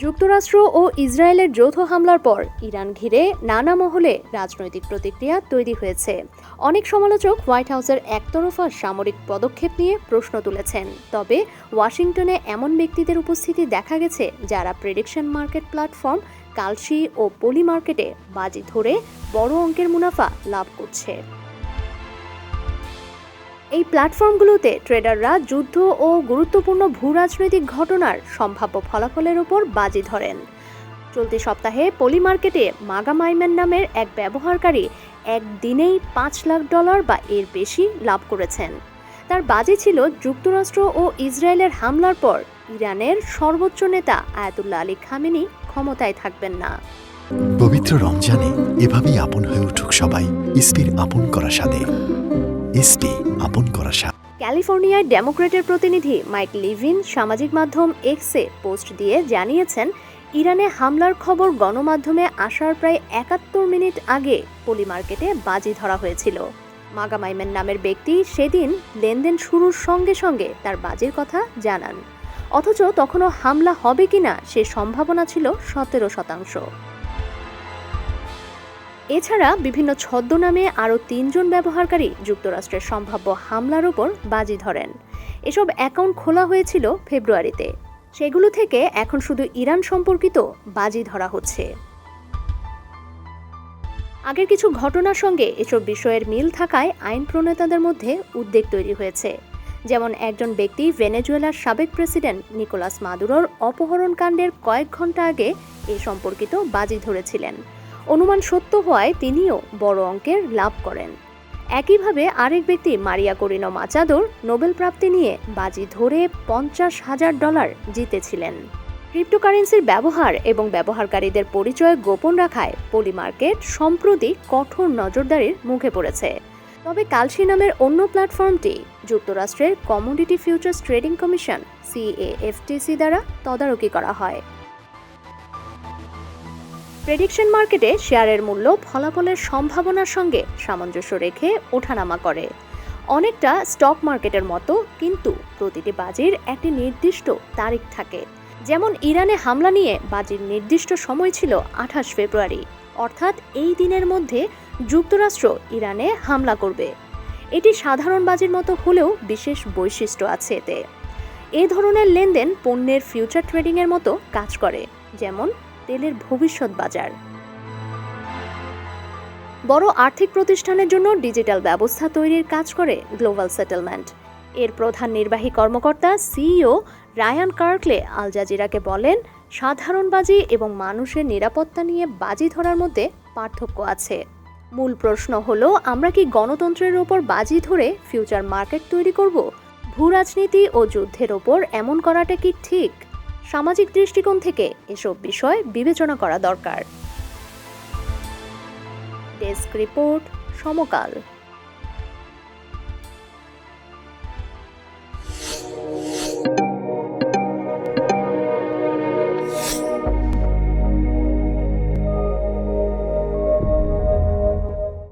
যুক্তরাষ্ট্র ও ইসরায়েলের যৌথ হামলার পর ইরান ঘিরে নানা মহলে রাজনৈতিক প্রতিক্রিয়া তৈরি হয়েছে। অনেক সমালোচক হোয়াইট হাউসের একতরফা সামরিক পদক্ষেপ নিয়ে প্রশ্ন তুলেছেন। তবে ওয়াশিংটনে এমন ব্যক্তিদের উপস্থিতি দেখা গেছে যারা প্রেডিকশন মার্কেট প্ল্যাটফর্ম কালশি ও পলি মার্কেটে বাজি ধরে বড় অঙ্কের মুনাফা লাভ করছে। এই প্ল্যাটফর্মগুলোতে ট্রেডাররা যুদ্ধ ও গুরুত্বপূর্ণ ভূরাজনৈতিক ঘটনার সম্ভাব্য ফলাফলের ওপর বাজি ধরেন। চলতি সপ্তাহে পলি মার্কেটে মাগা মাইম্যান নামের এক ব্যবহারকারী একদিনেই $5 লাখ বা এর বেশি লাভ করেছেন। তার বাজি ছিল যুক্তরাষ্ট্র ও ইসরায়েলের হামলার পর ইরানের সর্বোচ্চ নেতা আয়াতুল্লাহ আলী খামেনি ক্ষমতায় থাকবেন না। পবিত্র রমজানে এভাবেই আপন হয়ে উঠুক সবাই ইসপির আপন করা স্বাদে। ইসপি আপন করা স্বাদ। ক্যালিফোর্নিয়ায় ডেমোক্র্যাটের প্রতিনিধি মাইক লিভিন সামাজিক মাধ্যম এক্সে পোস্ট দিয়ে জানিয়েছেন, ইরানে হামলার খবর গণমাধ্যমে আসার প্রায় 71 মিনিট আগে পলি মার্কেটে বাজি ধরা হয়েছিল। মাগা মাইম্যান নামের ব্যক্তি সেদিন লেনদেন শুরুর সঙ্গে সঙ্গে তার বাজির কথা জানান, অথচ তখনও হামলা হবে কিনা সে সম্ভাবনা ছিল 17%। এছাড়া বিভিন্ন ছদ্মনামে আরও 3 জন ব্যবহারকারী যুক্তরাষ্ট্রের সম্ভাব্য হামলার ওপর বাজি ধরেন। এসব অ্যাকাউন্ট খোলা হয়েছিল ফেব্রুয়ারিতে। সেগুলো থেকে এখন শুধু ইরান সম্পর্কিত বাজি ধরা হচ্ছে। আগের কিছু ঘটনার সঙ্গে এসব বিষয়ের মিল থাকায় আইন প্রণেতাদের মধ্যে উদ্বেগ তৈরি হয়েছে। যেমন একজন ব্যক্তি ভেনেজুয়েলার সাবেক প্রেসিডেন্ট নিকোলাস মাদুরোর অপহরণকাণ্ডের কয়েক ঘন্টা আগে এ সম্পর্কিত বাজি ধরেছিলেন। অনুমান সত্য হওয়ায় তিনিও বড় অঙ্কের লাভ করেন। একইভাবে আরেক ব্যক্তি মারিয়া করিনো মাচাদোর নোবেল প্রাপ্তি নিয়ে বাজি ধরে $50,000 জিতেছিলেন। ক্রিপ্টোকারেন্সির ব্যবহার এবং ব্যবহারকারীদের পরিচয় গোপন রাখায় পলি মার্কেট সম্প্রতি কঠোর নজরদারির মুখে পড়েছে। তবে কালশি নামের অন্য প্ল্যাটফর্মটি যুক্তরাষ্ট্রের commodity futures trading commission CAFTC দ্বারা তদারকি করা হয়। প্রেডিকশন মার্কেটে শেয়ারের মূল্য ফলাফলের সম্ভাবনার সঙ্গে সামঞ্জস্য রেখে ওঠানামা করে, অনেকটা স্টক মার্কেটের মতো, কিন্তু প্রতিটি বাজির একটি নির্দিষ্ট তারিখ থাকে। যেমন ইরানে হামলা নিয়ে বাজির নির্দিষ্ট সময় ছিল 28 ফেব্রুয়ারি, অর্থাৎ এই দিনের মধ্যে যুক্তরাষ্ট্র ইরানে হামলা করবে। এটি সাধারণ বাজির মতো হলেও বিশেষ বৈশিষ্ট্য আছে এতে। এ ধরনের লেনদেন পণ্যের ফিউচার ট্রেডিংয়ের মতো কাজ করে, যেমন তেলের ভবিষ্যৎ বাজার। বড় আর্থিক প্রতিষ্ঠানের জন্য ডিজিটাল ব্যবস্থা তৈরির কাজ করে গ্লোবাল সেটেলমেন্ট। এর প্রধান নির্বাহী কর্মকর্তা CEO রায়ান কার্কলে আল জাজিরাকে বলেন, সাধারণ বাজি এবং মানুষের নিরাপত্তা নিয়ে বাজি ধরার মধ্যে পার্থক্য আছে। মূল প্রশ্ন হলো, আমরা কি গণতন্ত্রের ওপর বাজি ধরে ফিউচার মার্কেট তৈরি করব? ভূরাজনীতি ও যুদ্ধের ওপর এমন করাটা কি ঠিক? সামাজিক দৃষ্টিকোণ থেকে এসব বিষয় বিবেচনা করা দরকার। ডেস্ক রিপোর্ট, সমকাল।